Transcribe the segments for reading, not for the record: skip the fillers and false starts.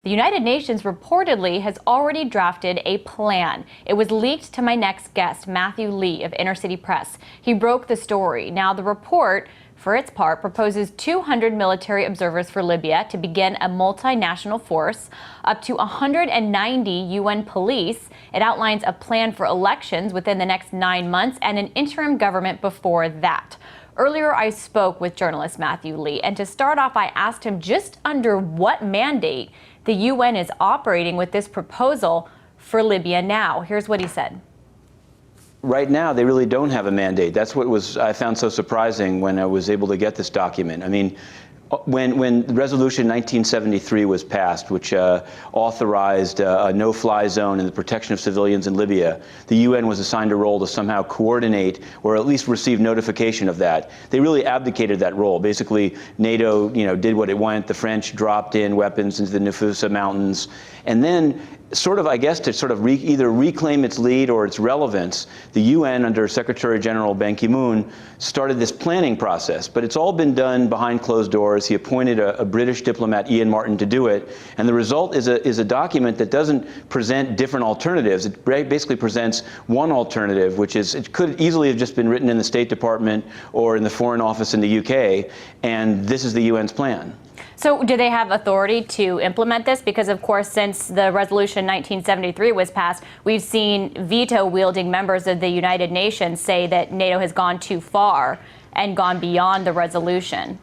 The United Nations reportedly has already drafted a plan. It was leaked to my next guest, Matthew Lee of Inner City Press. He broke the story. Now, the report, for its part, proposes 200 military observers for Libya to begin a multinational force, up to 190 UN police. It outlines a plan for elections within the next 9 months and an interim government before that. Earlier, I spoke with journalist Matthew Lee, and to start off, I asked him just under what mandate the UN is operating with this proposal for Libya now. Here's what he said. Right now, they really don't have a mandate. That's what I found so surprising when I was able to get this document. I mean, when Resolution 1973 was passed, which authorized a no-fly zone and the protection of civilians in Libya, the UN was assigned a role to somehow coordinate or at least receive notification of that. They really abdicated that role. Basically, NATO, did what it wanted. The French dropped in weapons into the Nafusa Mountains, and then sort of, I guess, to sort of either reclaim its lead or its relevance, the UN under Secretary General Ban Ki-moon started this planning process. But it's all been done behind closed doors. He appointed a British diplomat, Ian Martin, to do it. And the result is a document that doesn't present different alternatives. It basically presents one alternative, which is it could easily have just been written in the State Department or in the Foreign Office in the UK. And this is the UN's plan. So do they have authority to implement this? Because, of course, since the Resolution 1973 was passed, we've seen veto-wielding members of the United Nations say that NATO has gone too far and gone beyond the resolution.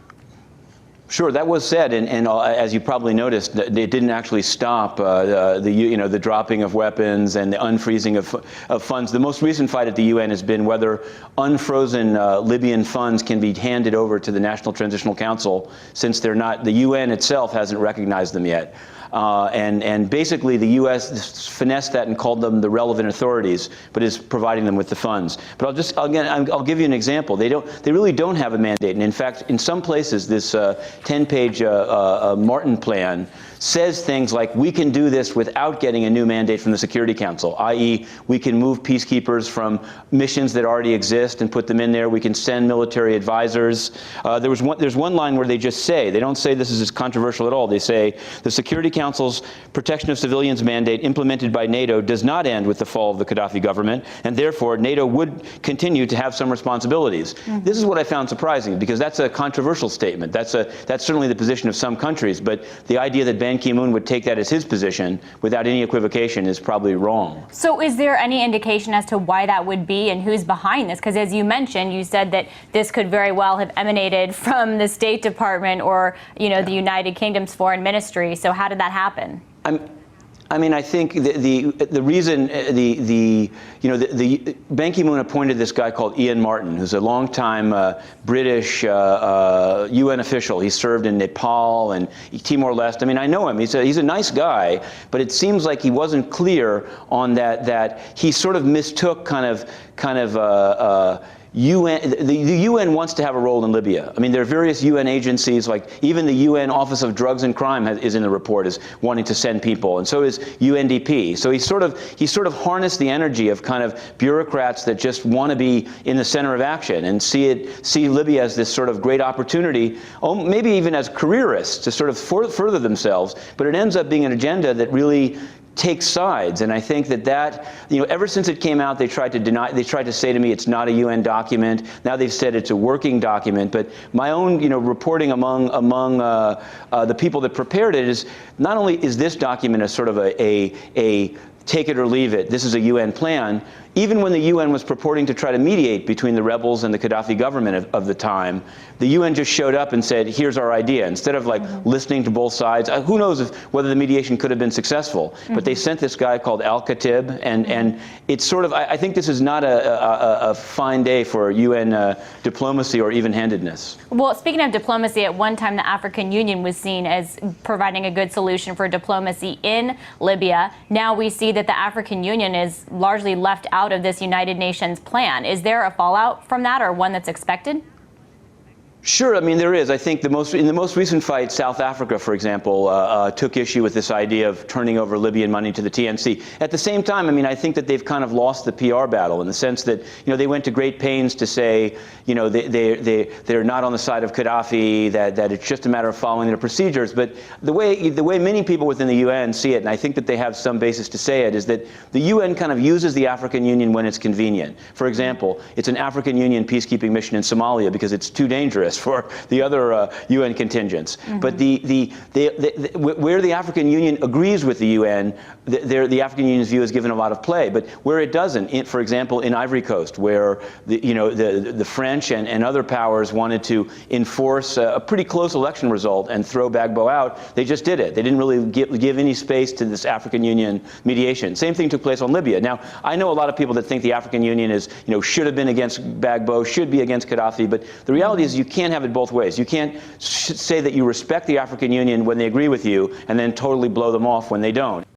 Sure, that was said, and as you probably noticed, it didn't actually stop the dropping of weapons and the unfreezing of funds. The most recent fight at the UN has been whether unfrozen Libyan funds can be handed over to the National Transitional Council, since they're not. The UN itself hasn't recognized them yet. And basically the U.S. finessed that and called them the relevant authorities, but is providing them with the funds. But I'll give you an example. They really don't have a mandate. And in fact, in some places, this 10-page Martin plan says things like, we can do this without getting a new mandate from the Security Council, i.e. we can move peacekeepers from missions that already exist and put them in there. We can send military advisors. There's one line where they just say, they don't say this is controversial at all. They say, the Security Council's protection of civilians mandate implemented by NATO does not end with the fall of the Gaddafi government, and therefore NATO would continue to have some responsibilities. Mm-hmm. This is what I found surprising, because that's a controversial statement. That's certainly the position of some countries, but the idea that Ban Ki-moon would take that as his position without any equivocation is probably wrong. So is there any indication as to why that would be and who's behind this? Because as you mentioned, you said that this could very well have emanated from the State Department or, the United Kingdom's foreign ministry. So how did that happen? I mean, I think the reason Ban Ki-moon appointed this guy called Ian Martin, who's a longtime British UN official. He served in Nepal and Timor-Leste. I mean, I know him. He's a nice guy, but it seems like he wasn't clear on that he sort of mistook kind of the UN wants to have a role in Libya. I mean, there are various UN agencies, like even the UN Office of Drugs and Crime is in the report, is wanting to send people, and so is UNDP. So he sort of harnessed the energy of kind of bureaucrats that just want to be in the center of action and see Libya as this sort of great opportunity, maybe even as careerists to sort of further themselves. But it ends up being an agenda that really take sides, and I think that ever since it came out, they tried to say to me it's not a UN document. Now they've said it's a working document. But my own reporting among the people that prepared it is, not only is this document a sort of a take it or leave it, this is a UN plan. Even when the UN was purporting to try to mediate between the rebels and the Gaddafi government of the time, the UN just showed up and said, here's our idea. Instead of listening to both sides, who knows whether the mediation could have been successful. Mm-hmm. But they sent this guy called Al-Khatib, and it's sort of, I think this is not a fine day for UN diplomacy or even-handedness. Well, speaking of diplomacy, at one time the African Union was seen as providing a good solution for diplomacy in Libya. Now we see that the African Union is largely left out of this United Nations plan. Is there a fallout from that, or one that's expected? Sure, I mean, there is. I think in the most recent fight, South Africa, for example, took issue with this idea of turning over Libyan money to the TNC. At the same time, I mean, I think that they've kind of lost the PR battle in the sense that, they went to great pains to say, they're not on the side of Gaddafi, that it's just a matter of following their procedures. But the way many people within the UN see it, and I think that they have some basis to say it, is that the UN kind of uses the African Union when it's convenient. For example, it's an African Union peacekeeping mission in Somalia because it's too dangerous for the other UN contingents. Mm-hmm. But where the African Union agrees with the UN, the African Union's view is given a lot of play. But where it doesn't, for example, in Ivory Coast, where the French and other powers wanted to enforce a pretty close election result and throw Gbagbo out, they just did it. They didn't really give any space to this African Union mediation. Same thing took place on Libya. Now, I know a lot of people that think the African Union is, should have been against Gbagbo, should be against Gaddafi, but the reality is you can't have it both ways. You can't say that you respect the African Union when they agree with you and then totally blow them off when they don't.